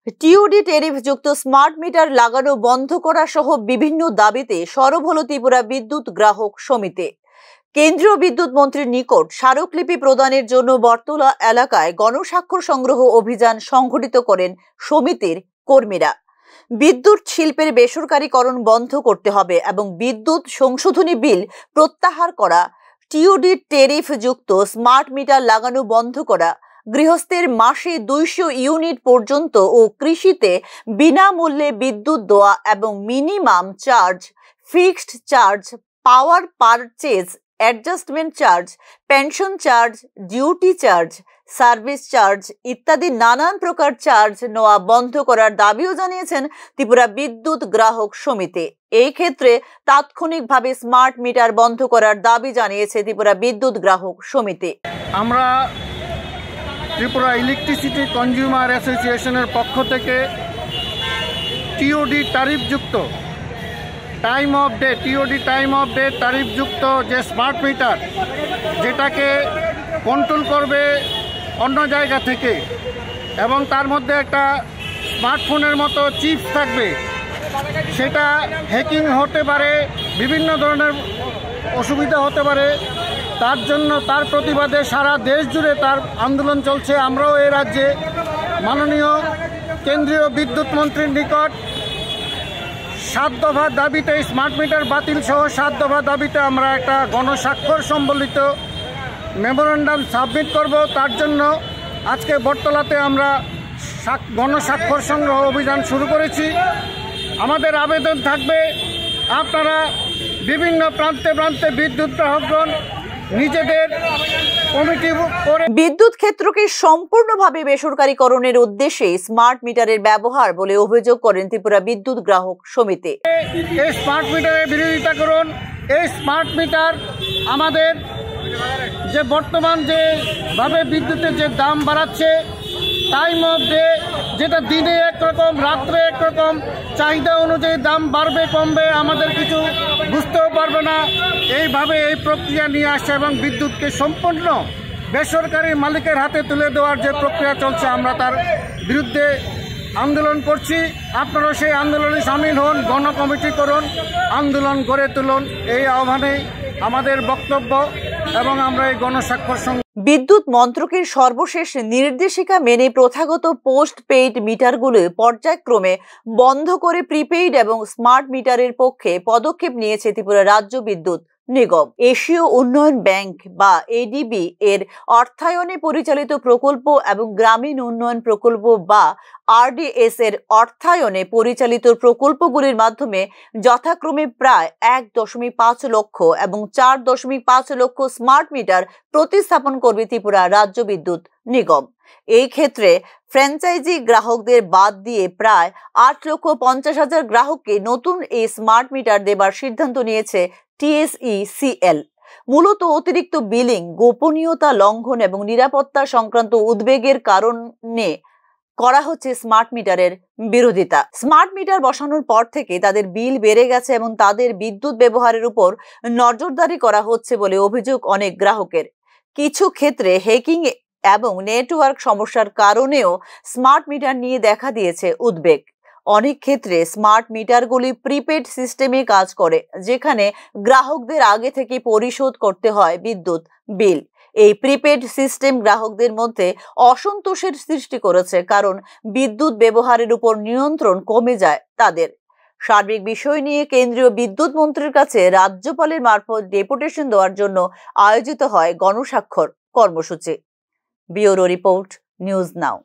TOD ট্যারিফযুক্ত smart meter লাগানো বন্ধ করা সহ বিভিন্ন দাবিতে সরব হল ত্রিপুরা বিদ্যুৎ গ্রাহক সমিতি। কেন্দ্রীয় বিদ্যুৎ মন্ত্রীর নিকট স্মারকলিপি প্রদানের জন্য বটতলা এলাকায় গণস্বাক্ষর সংগ্রহ অভিযান সংঘটিত করেন সমিতির কর্মীরা। বিদ্যুৎ শিল্পের বেসরকারীকরণ বন্ধ করতে হবে এবং বিদ্যুৎ সংশোধনী বিল প্রত্যাহার করা, টিওডি ট্যারিফযুক্ত স্মার্ট মিটার লাগানো বন্ধ করা, গৃহস্থের মাসে 200 ইউনিট পর্যন্ত ও কৃষিতে বিনামূল্যে বিদ্যুৎ দেওয়া এবং minimum charge, fixed charge, power purchase, adjustment charge, pension charge, duty charge, service charge ইত্যাদি নানান প্রকার চার্জ নেওয়া বন্ধ করার দাবিও জানিয়েছেন ত্রিপুরা বিদ্যুৎ গ্রাহক সমিতি। এই ক্ষেত্রে তাৎক্ষণিকভাবে স্মার্ট মিটার বন্ধ করার দাবি জানিয়েছে ত্রিপুরা বিদ্যুৎ গ্রাহক সমিতি। আমরা ত্রিপুরা ইলেকট্রিসিটি কনজিউমার অ্যাসোসিয়েশনের পক্ষ থেকে টিওডি ট্যারিফযুক্ত টিওডি টাইম অফ ডে ট্যারিফযুক্ত যে স্মার্ট মিটার, যেটাকে কন্ট্রোল করবে অন্য জায়গা থেকে এবং তার মধ্যে একটা স্মার্টফোনের মতো চিপস থাকবে, সেটা হ্যাকিং হতে পারে, বিভিন্ন ধরনের অসুবিধা হতে পারে। তার জন্য তার প্রতিবাদে সারা দেশ জুড়ে তার আন্দোলন চলছে। আমরাও এই রাজ্যে মাননীয় কেন্দ্রীয় বিদ্যুৎ মন্ত্রীর নিকট 7 দফা দাবিতে, স্মার্ট মিটার বাতিল সহ 7 দফা দাবিতে আমরা একটা গণস্বাক্ষর সম্বলিত মেমোরেন্ডাম সাবমিট করব। তার জন্য আজকে বটতলাতে আমরা গণস্বাক্ষর সংগ্রহ অভিযান শুরু করেছি। আমাদের আবেদন থাকবে, আপনারা বিভিন্ন প্রান্তে প্রান্তে বিদ্যুৎ গ্রাহকগণ নিজেদের কমিটি করে বিদ্যুৎ ক্ষেত্রকে সম্পূর্ণভাবে বেসরকারীকরণের উদ্দেশ্যে স্মার্ট মিটারের ব্যবহার বলে অভিযোগ করেন ত্রিপুরা বিদ্যুৎ গ্রাহক সমিতি। এই স্মার্ট মিটারের বিরোধিতা করুন। এই স্মার্ট মিটার আমাদের যে বর্তমান যেভাবে বিদ্যুতের যে দাম বাড়াচ্ছে, টাইম অফ ডে, যেটা দিনে একরকম রাত্রে একরকম, চাহিদা অনুযায়ী দাম বাড়বে কমবে আমাদের কিছু বুঝতেও পারবে না, এইভাবে এই প্রক্রিয়া নিয়ে আসছে এবং বিদ্যুৎকে সম্পূর্ণ বেসরকারি মালিকের হাতে তুলে দেওয়ার যে প্রক্রিয়া চলছে, আমরা তার বিরুদ্ধে আন্দোলন করছি। আপনারা সেই আন্দোলনে সামিল হন, গণকমিটি করুন, আন্দোলন গড়ে তুলুন, এই আহ্বানে আমাদের বক্তব্য এবং আমরা এই গণস্বাক্ষর বিদ্যুৎ মন্ত্রকের সর্বশেষ নির্দেশিকা মেনে প্রথাগত পোস্ট পেইড মিটারগুলো পর্যায়ক্রমে বন্ধ করে প্রিপেইড এবং স্মার্ট মিটারের পক্ষে পদক্ষেপ নিয়েছে ত্রিপুরা রাজ্য বিদ্যুৎ নিগম। এশীয় উন্নয়ন ব্যাংক বা এডিবি এর অর্থায়নে পরিচালিত প্রকল্প এবং গ্রামীণ উন্নয়ন প্রকল্প বা আরডিএস এর অর্থায়নে পরিচালিত প্রকল্পগুলির মাধ্যমে যথাক্রমে প্রায় 1.5 লক্ষ এবং 4.5 লক্ষ স্মার্ট মিটার প্রতিস্থাপন করবে ত্রিপুরা রাজ্য বিদ্যুৎ নিগম। এই ক্ষেত্রে ফ্র্যাঞ্চাইজি গ্রাহকদের বাদ দিয়ে প্রায় 8,50,000 গ্রাহককে নতুন এই স্মার্ট মিটার দেবার সিদ্ধান্ত নিয়েছে TSECL। মূলত অতিরিক্ত বিলিং, গোপনীয়তা লঙ্ঘন এবং নিরাপত্তা সংক্রান্ত উদ্বেগের কারণে করা হচ্ছে স্মার্ট মিটারের বিরোধিতা। স্মার্ট মিটার বসানোর পর থেকে তাদের বিল বেড়ে গেছে এবং তাদের বিদ্যুৎ ব্যবহারের উপর নজরদারি করা হচ্ছে বলে অভিযোগ অনেক গ্রাহকের। কিছু ক্ষেত্রে হ্যাকিং এবং নেটওয়ার্ক সমস্যার কারণেও স্মার্ট মিটার নিয়ে দেখা দিয়েছে উদ্বেগ। অনেক ক্ষেত্রে স্মার্ট মিটারগুলি প্রিপেড সিস্টেমে কাজ করে, যেখানে গ্রাহকদের আগে থেকে পরিশোধ করতে হয় বিদ্যুৎ বিল। এই প্রিপেড সিস্টেম গ্রাহকদের মধ্যে অসন্তোষের সৃষ্টি করেছে, কারণ বিদ্যুৎ ব্যবহারের উপর নিয়ন্ত্রণ কমে যায় তাদের। সার্বিক বিষয় নিয়ে কেন্দ্রীয় বিদ্যুৎ মন্ত্রীর কাছে রাজ্যপালের মারফত ডেপুটেশন দেওয়ার জন্য আয়োজিত হয় গণস্বাক্ষর কর্মসূচি। Bureau report, news now.